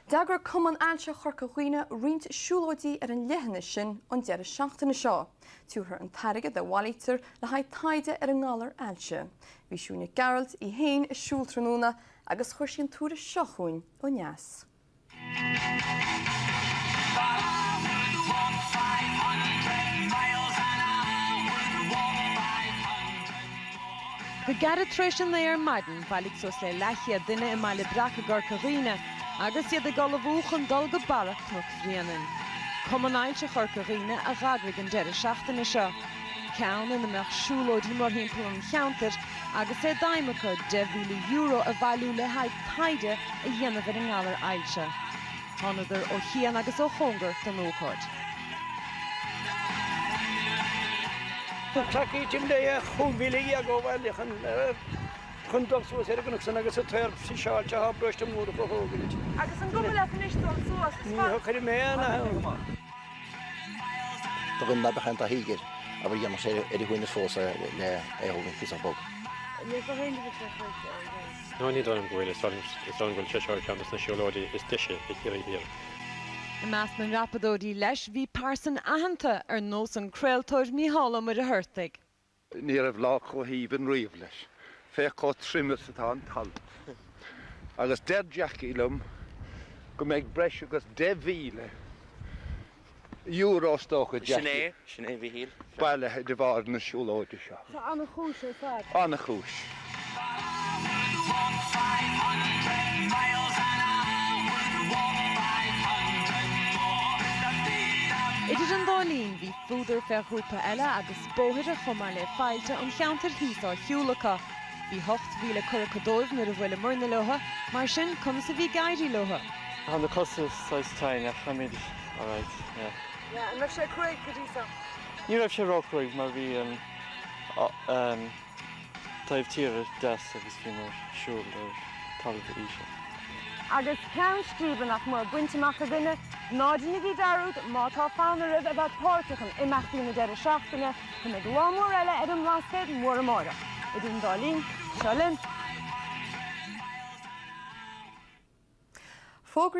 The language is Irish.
Dagur cumann ailse chorca chuoine riint siúlóidí an leithéine sin an deire seachtainna seo. Túthair an tairige de bhailítear le haid taide an ngálar ailse. Bhí siúine Geralt I héin is siúltranúna agus chuir sin túra seochúin ó neas. Go gada tréis an léir maidin bhaillig sos le leithia duine I maile bracha gorca riine, agus iad a galabhúchan dul go barach cnach rianan. Cumann ailse chorca riine a ghadrig an deire seachtainna seo. Ceann in amach siúlóidí mar himpeall an cheantar, agus daimimecha €10,000 a bhailú le haid taide a dhéanamh ar an ngálar ailse. Thánaidir ó chian agus ó chongar don ócáid. Taki Jim Day, who really go well, conducts was here, and I guess a third shawl to have brushed them over the whole village. I guess I'm going to finish on sauce. You can man. The wind that behind the higger, I will yam say Eddie Win the force there, a whole piece of bug. No need on Gaelacha, it's on Cheshire campus, the shaol is dishy, it's here. Measman rapadódí leis bhí pársan aitheanta ar nós an creaaltóir Mícheál Ó Muircheartaigh. Níor laoch ó híbn riamh leis. Féá trimmas atá an tal. Agus deirdeach ilum go mbeidh breis agus €10,000 stócha deach. Sinné bhí híl. Baile de bhar na siúlóide seo. Anna chúis ar fad. Anna chúis. Idir an dálín bhí fúdar feadhrúpa eile agus bóthir a chumar le fáilte an cheantar híosá Gaelacha. Bhí 8,000 curacadóibh nuair a bhfuil mórna lotha, mar sin cum sa bhí gaiirí lotha. And the cost is size tiny, I mean, all right, yeah. Yeah, and sé craig go dísa. Ní raibh sé rockroig mar bhí taobh tíre des agus bhí mar siúil ar talamh íse. Agus ceann scríbannach mar buinteach a duine, nádína bhí darúd má tá fána ribh about pórtachan imeachtaí na deire seachtainna, chun ag bhhamór eile ar an mhlascéad mór amóra. Idir an dálín, seo linn.